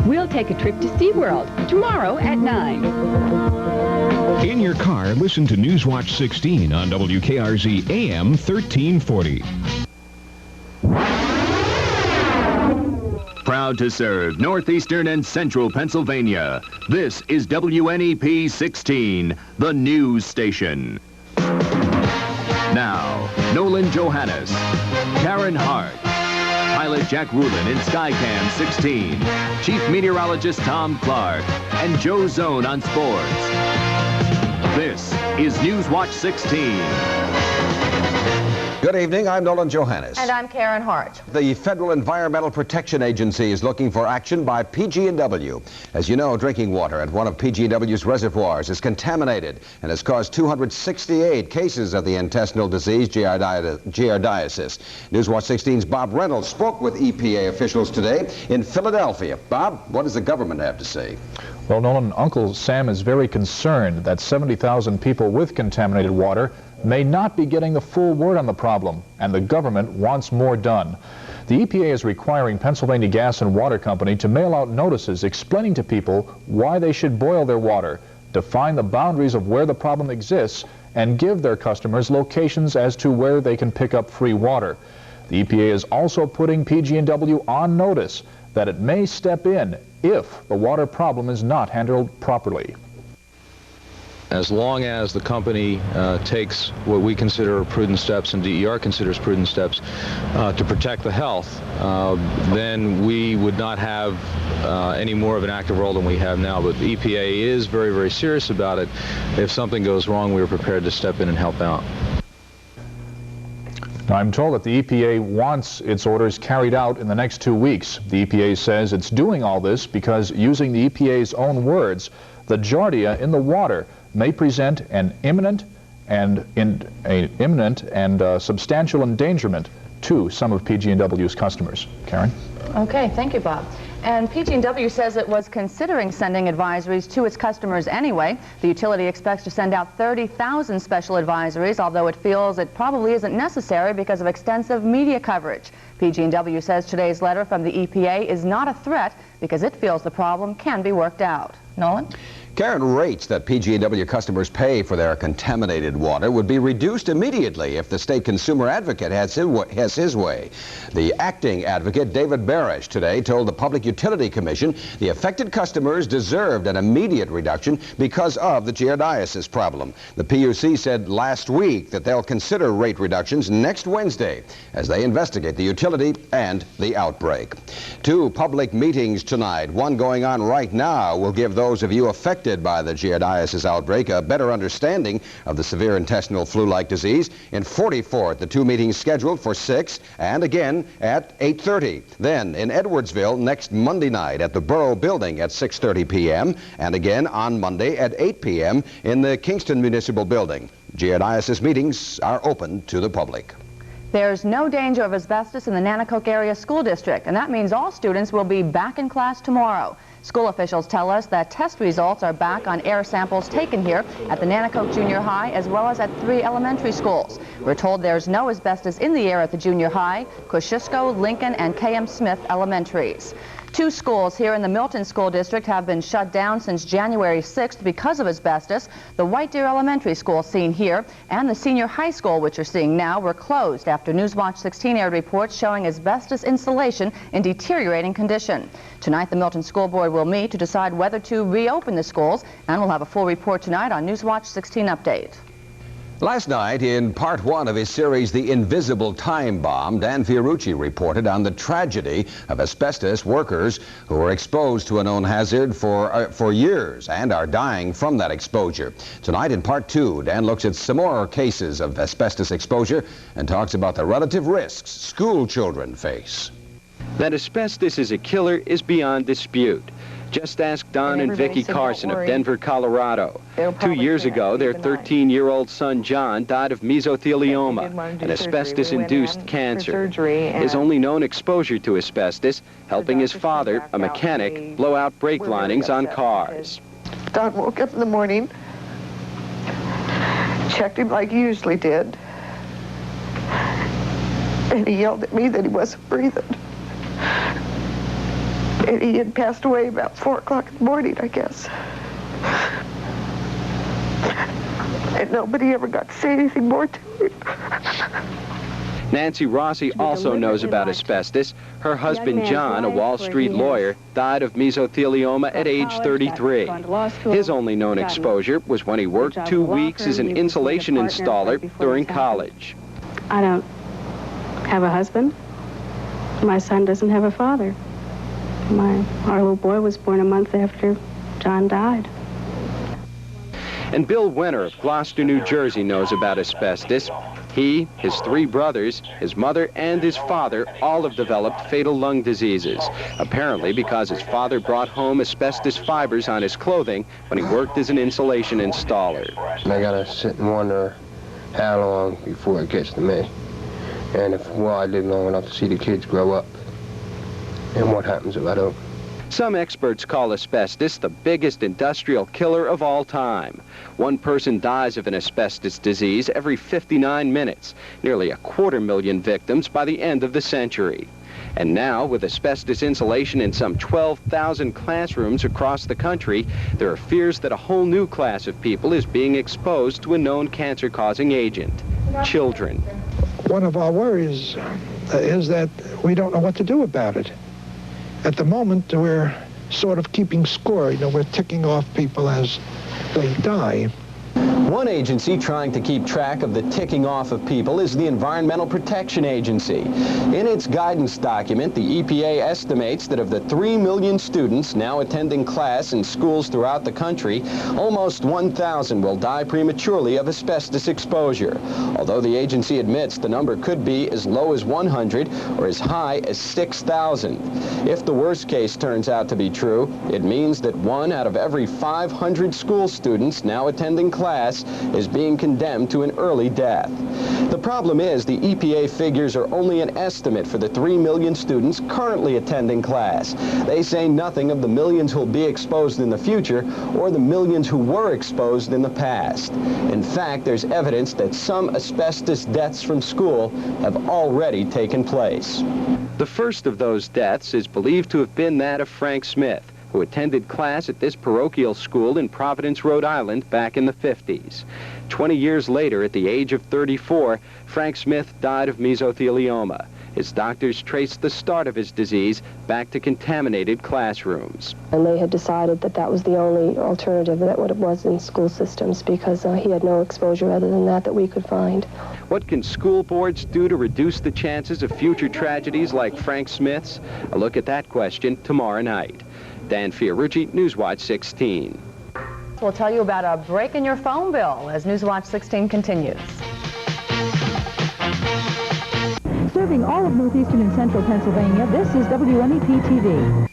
We'll take a trip to SeaWorld tomorrow at 9. In your car, listen to Newswatch 16 on WKRZ AM 1340. Proud to serve northeastern and central Pennsylvania. This is WNEP 16, the news station. Now, Nolan Johannes, Karen Harch, pilot Jack Rulin in Skycam 16, Chief Meteorologist Tom Clark, and Joe Zone on sports. This is Newswatch 16. Good evening, I'm Nolan Johannes. And I'm Karen Harch. The Federal Environmental Protection Agency is looking for action by PG&W. As you know, drinking water at one of PG&W's reservoirs is contaminated and has caused 268 cases of the intestinal disease Giardiasis. Newswatch 16's Bob Reynolds spoke with EPA officials today in Philadelphia. Bob, what does the government have to say? Well, Nolan, Uncle Sam is very concerned that 70,000 people with contaminated water may not be getting the full word on the problem, and the government wants more done. The EPA is requiring Pennsylvania Gas and Water Company to mail out notices explaining to people why they should boil their water, define the boundaries of where the problem exists, and give their customers locations as to where they can pick up free water. The EPA is also putting PG&W on notice that it may step in if the water problem is not handled properly. As long as the company takes what we consider prudent steps and DER considers prudent steps to protect the health, then we would not have any more of an active role than we have now. But the EPA is very, very serious about it. If something goes wrong, we are prepared to step in and help out. Now, I'm told that the EPA wants its orders carried out in the next 2 weeks. The EPA says it's doing all this because, using the EPA's own words, the Giardia in the water may present an imminent and substantial endangerment to some of PG&W's customers. Karen? Okay, thank you, Bob. And PG&W says it was considering sending advisories to its customers anyway. The utility expects to send out 30,000 special advisories, although it feels it probably isn't necessary because of extensive media coverage. PG&W says today's letter from the EPA is not a threat because it feels the problem can be worked out. Nolan? Karen, rates that PG&W customers pay for their contaminated water would be reduced immediately if the state consumer advocate has his way. The acting advocate, David Barish, today told the Public Utility Commission the affected customers deserved an immediate reduction because of the Giardiasis problem. The PUC said last week that they'll consider rate reductions next Wednesday as they investigate the utility and the outbreak. 2 public meetings tonight, one going on right now, will give those of you affected by the Giardiasis outbreak a better understanding of the severe intestinal flu-like disease. In 44th, the 2 meetings scheduled for 6 and again at 8:30. Then in Edwardsville next Monday night at the Borough Building at 6:30 p.m. and again on Monday at 8 p.m. in the Kingston Municipal Building. Giardiasis meetings are open to the public. There's no danger of asbestos in the Nanticoke area school district, and that means all students will be back in class tomorrow. School officials tell us that test results are back on air samples taken here at the Nanticoke Junior High as well as at 3 elementary schools. We're told there's no asbestos in the air at the Junior High, Kosciuszko, Lincoln, and K.M. Smith elementaries. 2 schools here in the Milton School District have been shut down since January 6th because of asbestos. The White Deer Elementary School seen here and the Senior High School, which you're seeing now, were closed after Newswatch 16 aired reports showing asbestos insulation in deteriorating condition. Tonight, the Milton School Board will meet to decide whether to reopen the schools, and we'll have a full report tonight on Newswatch 16 Update. Last night, in part 1 of his series, The Invisible Time Bomb, Dan Fiorucci reported on the tragedy of asbestos workers who were exposed to a known hazard for years and are dying from that exposure. Tonight, in part 2, Dan looks at some more cases of asbestos exposure and talks about the relative risks school children face. That asbestos is a killer is beyond dispute. Just ask Don and Vicki Carson of Denver, Colorado. 2 years ago, their 13-year-old son, John, died of mesothelioma, an asbestos-induced cancer. His only known exposure to asbestos, helping his father, a mechanic, blow out brake linings on cars. Don woke up in the morning, checked him like he usually did, and he yelled at me that he wasn't breathing. And he had passed away about 4 o'clock in the morning, I guess. And nobody ever got to say anything more to him. Nancy Rossi also knows about asbestos. Her husband, John, a Wall Street lawyer, died of mesothelioma at age 33. His only known exposure was when he worked 2 weeks as an insulation installer during college. I don't have a husband. My son doesn't have a father. Our little boy was born a month after John died. And Bill Winter of Gloucester, New Jersey knows about asbestos. He, his 3 brothers, his mother, and his father all have developed fatal lung diseases, apparently because his father brought home asbestos fibers on his clothing when he worked as an insulation installer. I gotta sit and wonder how long before it gets to me, and if, well, I live long enough to see the kids grow up, and what happens if I don't. Some experts call asbestos the biggest industrial killer of all time. 1 person dies of an asbestos disease every 59 minutes, nearly 250,000 victims by the end of the century. And now, with asbestos insulation in some 12,000 classrooms across the country, there are fears that a whole new class of people is being exposed to a known cancer-causing agent: children. One of our worries is that we don't know what to do about it. At the moment, we're sort of keeping score. We're ticking off people as they die. One agency trying to keep track of the ticking off of people is the Environmental Protection Agency. In its guidance document, the EPA estimates that of the 3 million students now attending class in schools throughout the country, almost 1,000 will die prematurely of asbestos exposure. Although the agency admits the number could be as low as 100 or as high as 6,000. If the worst case turns out to be true, it means that 1 out of every 500 school students now attending class is being condemned to an early death. The problem is the EPA figures are only an estimate for the 3 million students currently attending class. They say nothing of the millions who'll be exposed in the future or the millions who were exposed in the past. In fact, there's evidence that some asbestos deaths from school have already taken place. The first of those deaths is believed to have been that of Frank Smith, who attended class at this parochial school in Providence, Rhode Island back in the 50s. 20 years later, at the age of 34, Frank Smith died of mesothelioma. His doctors traced the start of his disease back to contaminated classrooms. And they had decided that that was the only alternative that what it was in school systems, because he had no exposure other than that we could find. What can school boards do to reduce the chances of future tragedies like Frank Smith's? A look at that question tomorrow night. Dan Fiorucci, Newswatch 16. We'll tell you about a break in your phone bill as Newswatch 16 continues. Serving all of northeastern and central Pennsylvania, this is wnep-tv.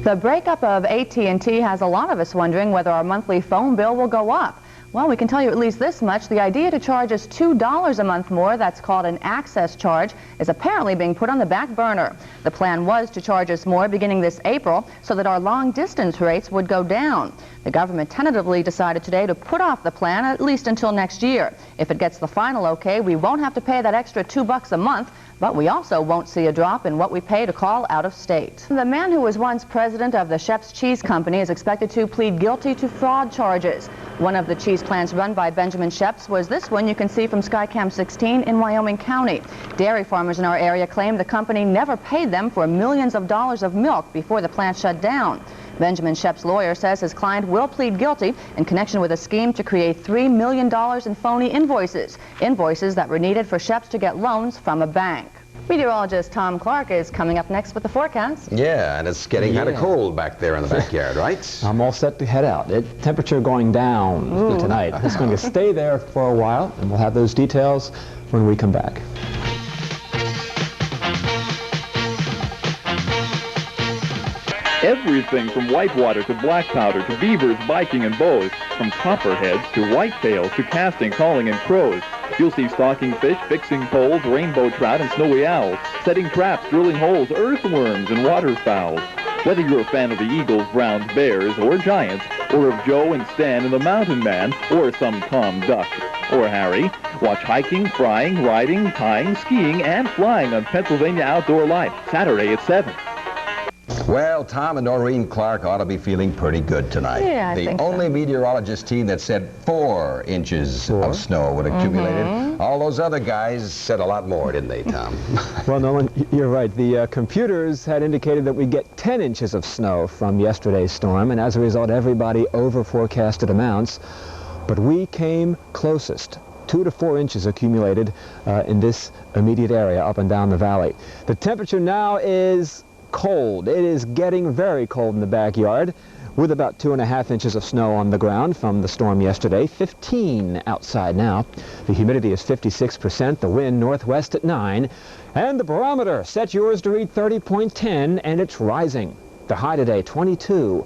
The breakup of AT&T has a lot of us wondering whether our monthly phone bill will go up. Well, we can tell you at least this much. The idea to charge us $2 a month more, that's called an access charge, is apparently being put on the back burner. The plan was to charge us more beginning this April so that our long-distance rates would go down. The government tentatively decided today to put off the plan at least until next year. If it gets the final okay, we won't have to pay that extra $2 a month, but we also won't see a drop in what we pay to call out of state. The man who was once president of the Schep's Cheese Company is expected to plead guilty to fraud charges. One of the cheese plants run by Benjamin Schep's was this one you can see from Skycam 16 in Wyoming County. Dairy farmers in our area claim the company never paid them for millions of dollars of milk before the plant shut down. Benjamin Schep's lawyer says his client will plead guilty in connection with a scheme to create $3 million in phony invoices that were needed for Schep's to get loans from a bank. Meteorologist Tom Clark is coming up next with the forecast. Yeah, and it's getting kind of cold back there in the backyard, right? I'm all set to head out. Temperature going down tonight. It's going to stay there for a while, and we'll have those details when we come back. Everything from whitewater to black powder to beavers, biking, and bows. From copperheads to whitetails to casting, calling, and crows. You'll see stalking fish, fixing poles, rainbow trout, and snowy owls, setting traps, drilling holes, earthworms, and waterfowl. Whether you're a fan of the eagles, browns, bears, or giants, or of Joe and Stan and the Mountain Man, or some Tom Duck or Harry, watch hiking, frying, riding, tying, skiing, and flying on Pennsylvania Outdoor Life, Saturday at 7. Well, Tom and Noreen Clark ought to be feeling pretty good tonight. Yeah, I the think only so. meteorologist team that said 4 inches of snow would accumulated. All those other guys said a lot more, didn't they, Tom? Well, Nolan, you're right. The computers had indicated that we get 10 inches of snow from yesterday's storm, and as a result, everybody over-forecasted amounts. But we came closest. 2 to 4 inches accumulated in this immediate area up and down the valley. The temperature now is cold. It is getting very cold in the backyard, with about 2.5 inches of snow on the ground from the storm yesterday. 15 outside now. The humidity is 56%, the wind northwest at 9, and the barometer set yours to read 30.10, and it's rising. The high today, 22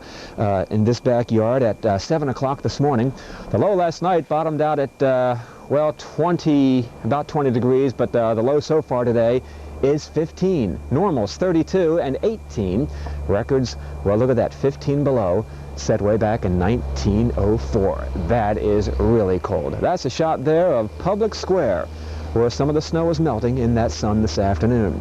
in this backyard at 7 o'clock this morning. The low last night bottomed out at, well, about 20 degrees, but the low so far today is 15. Normals 32 and 18. Records, well, look at that, 15 below, set way back in 1904. That is really cold. That's a shot there of Public Square, where some of the snow is melting in that sun this afternoon.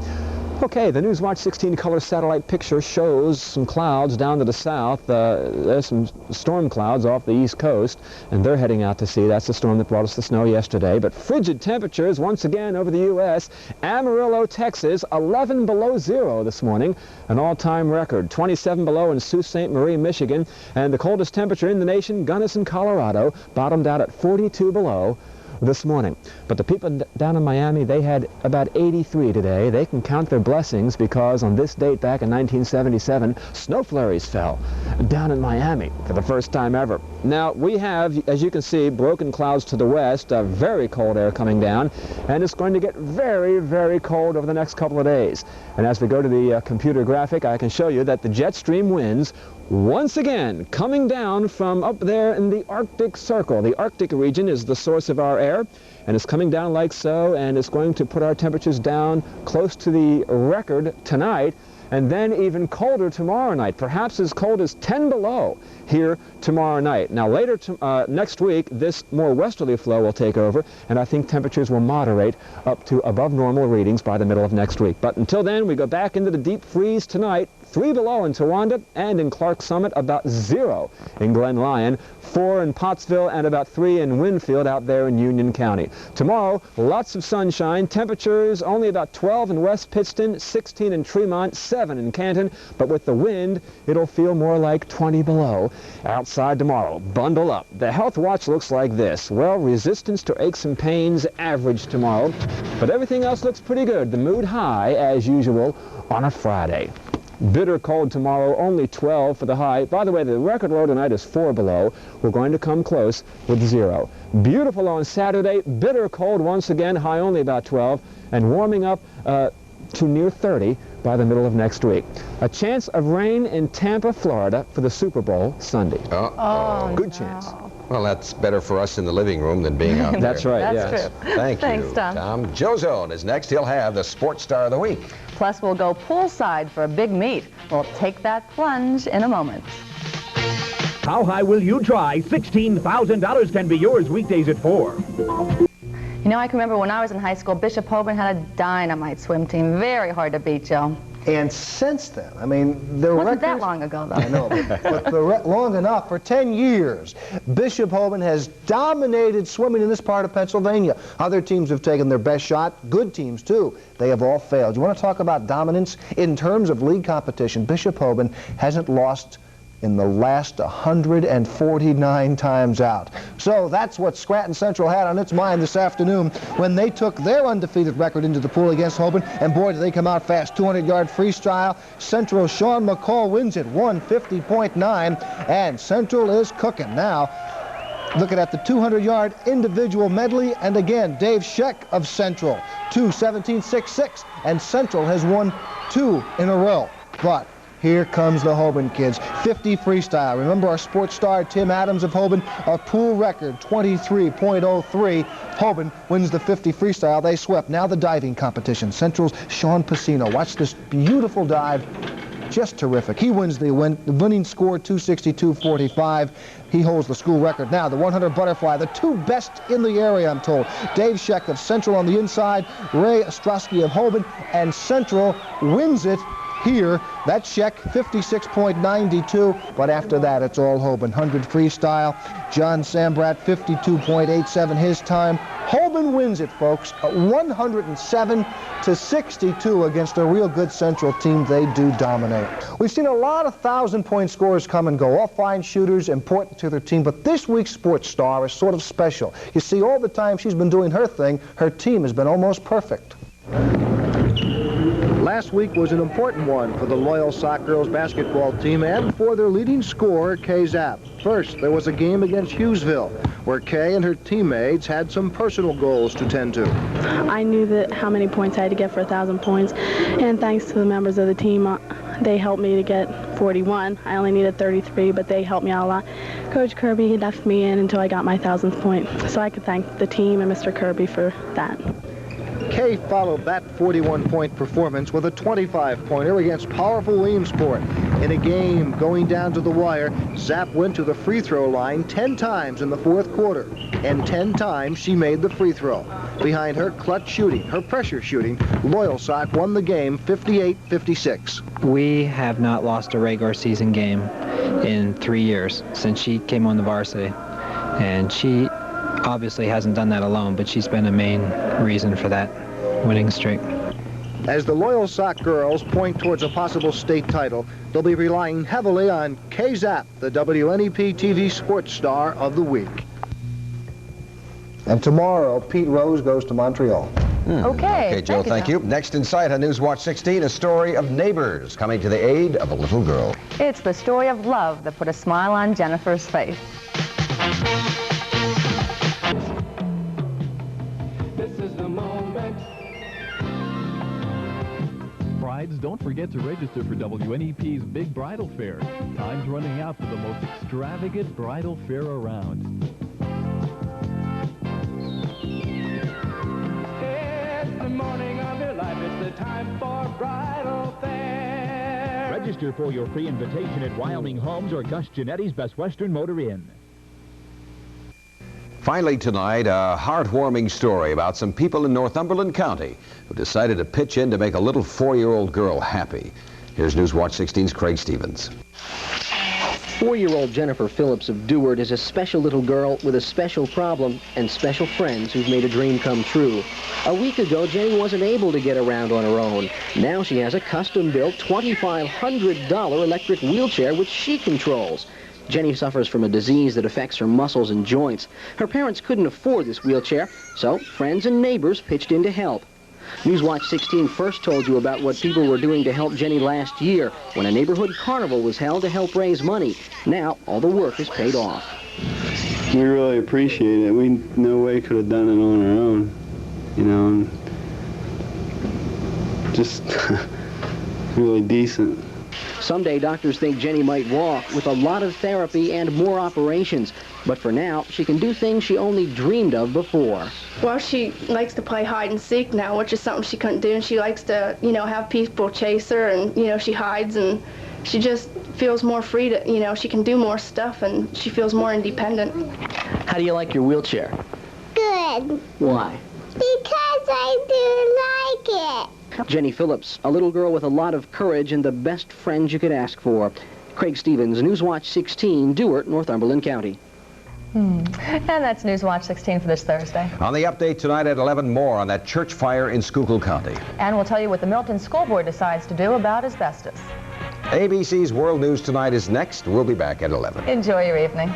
Okay, the Newswatch 16 color satellite picture shows some clouds down to the south. There's some storm clouds off the east coast, and they're heading out to sea. That's the storm that brought us the snow yesterday. But frigid temperatures once again over the U.S. Amarillo, Texas, 11 below zero this morning, an all-time record. 27 below in Sault Ste. Marie, Michigan, and the coldest temperature in the nation, Gunnison, Colorado, bottomed out at 42 below this morning. But the people down in Miami, they had about 83 today. They can count their blessings because on this date back in 1977, snow flurries fell down in Miami for the first time ever. Now, we have, as you can see, broken clouds to the west, very cold air coming down, and it's going to get very, very cold over the next couple of days. And as we go to the computer graphic, I can show you that the jet stream winds once again coming down from up there in the Arctic Circle. The Arctic region is the source of our air, and it's coming down like so, and it's going to put our temperatures down close to the record tonight, and then even colder tomorrow night, perhaps as cold as 10 below here tomorrow night. Now later next week, this more westerly flow will take over, and I think temperatures will moderate up to above normal readings by the middle of next week. But until then, we go back into the deep freeze tonight. 3 below in Towanda and in Clark Summit, about 0 in Glen Lyon, 4 in Pottsville, and about 3 in Winfield out there in Union County. Tomorrow, lots of sunshine, temperatures only about 12 in West Pittston, 16 in Tremont, 7 in Canton, but with the wind, it'll feel more like 20 below outside tomorrow. Bundle up. The health watch looks like this. Well, resistance to aches and pains average tomorrow, but everything else looks pretty good. The mood high, as usual, on a Friday. Bitter cold tomorrow, only 12 for the high. By the way, the record low tonight is 4 below. We're going to come close with 0. Beautiful on Saturday, bitter cold once again, high only about 12, and warming up to near 30 by the middle of next week. A chance of rain in Tampa, Florida for the Super Bowl Sunday. Good chance. Well, that's better for us in the living room than being out there. That's right, That's true. Thank Thanks, you, Tom. Joe Zone is next. He'll have the Sports Star of the Week. Plus, we'll go poolside for a big meet. We'll take that plunge in a moment. How high will you try? $16,000 can be yours weekdays at 4. You know, I can remember when I was in high school, Bishop Hoban had a dynamite swim team. Very hard to beat, Joe. And since then, I mean, the Wasn't that long ago, though. I know, but long enough, for 10 years, Bishop Hoban has dominated swimming in this part of Pennsylvania. Other teams have taken their best shot, good teams too. They have all failed. You want to talk about dominance? In terms of league competition, Bishop Hoban hasn't lost in the last 149 times out. So that's what Scranton Central had on its mind this afternoon when they took their undefeated record into the pool against Hoban, and boy, did they come out fast. 200-yard freestyle. Central Sean McCall wins it, 150.9, and Central is cooking. Now, looking at the 200-yard individual medley, and again, Dave Schep of Central, 2:17.66, and Central has won 2 in a row. But here comes the Hoban kids. 50 freestyle. Remember our sports star Tim Adams of Hoban, a pool record 23.03. Hoban wins the 50 freestyle. They swept. Now the diving competition. Central's Sean Pacino. Watch this beautiful dive. Just terrific. He wins the winning score, 262.45. He holds the school record. Now the 100 butterfly, the 2 best in the area, I'm told. Dave Schep of Central on the inside, Ray Ostrowski of Hoban, and Central wins it here. That's Schep, 56.92, but after that, it's all Hoban. 100 freestyle. John Sambrat, 52.87 his time. Hoban wins it, folks, 107-62 against a real good Central team. They do dominate. We've seen a lot of 1,000-point scorers come and go, all fine shooters, important to their team, but this week's sports star is sort of special. You see, all the time she's been doing her thing, her team has been almost perfect. Last week was an important one for the Loyal Sock girls basketball team and for their leading scorer, Kay Zapp. First, there was a game against Hughesville, where Kay and her teammates had some personal goals to tend to. I knew that how many points I had to get for 1,000 points, and thanks to the members of the team, they helped me to get 41. I only needed 33, but they helped me out a lot. Coach Kirby left me in until I got my 1,000th point, so I could thank the team and Mr. Kirby for that. Kay followed that 41-point performance with a 25-pointer against powerful Williamsport. In a game going down to the wire, Zapp went to the free throw line 10 times in the fourth quarter, and 10 times she made the free throw. Behind her clutch shooting, her pressure shooting, Loyal Sock won the game 58-56. We have not lost a regular season game in 3 years since she came on the varsity, and she obviously hasn't done that alone, but she's been a main reason for that winning streak. As the Loyal Sock girls point towards a possible state title, they'll be relying heavily on Kay Zapp, the WNEP-TV Sports Star of the Week. And tomorrow, Pete Rose goes to Montreal. Okay, Joe, thank you. Next in sight on Newswatch 16, a story of neighbors coming to the aid of a little girl. It's the story of love that put a smile on Jennifer's face. Brides, don't forget to register for WNEP's Big Bridal Fair. Time's running out for the most extravagant bridal fair around. It's the morning of your life. It's the time for bridal fair. Register for your free invitation at Wyoming Homes or Gus Genetti's Best Western Motor Inn. Finally tonight, a heartwarming story about some people in Northumberland County who decided to pitch in to make a little 4-year-old girl happy. Here's Newswatch 16's Craig Stevens. 4-year-old Jennifer Phillips of Dewart is a special little girl with a special problem and special friends who've made a dream come true. A week ago, Jenny wasn't able to get around on her own. Now she has a custom-built $2,500 electric wheelchair which she controls. Jenny suffers from a disease that affects her muscles and joints. Her parents couldn't afford this wheelchair, so friends and neighbors pitched in to help. Newswatch 16 first told you about what people were doing to help Jenny last year when a neighborhood carnival was held to help raise money. Now, all the work is paid off. We really appreciate it. We no way could have done it on our own, you know, and just really decent. Someday, doctors think Jenny might walk with a lot of therapy and more operations. But for now, she can do things she only dreamed of before. Well, she likes to play hide and seek now, which is something she couldn't do. And she likes to, have people chase her, and, she hides, and she just feels more free to, she can do more stuff, and she feels more independent. How do you like your wheelchair? Good. Why? Because I do like it. Jenny Phillips, a little girl with a lot of courage and the best friends you could ask for. Craig Stevens, Newswatch 16, Dewart, Northumberland County. And that's Newswatch 16 for this Thursday. On the update tonight at 11, more on that church fire in Schuylkill County. And we'll tell you what the Milton School Board decides to do about asbestos. ABC's World News Tonight is next. We'll be back at 11. Enjoy your evening.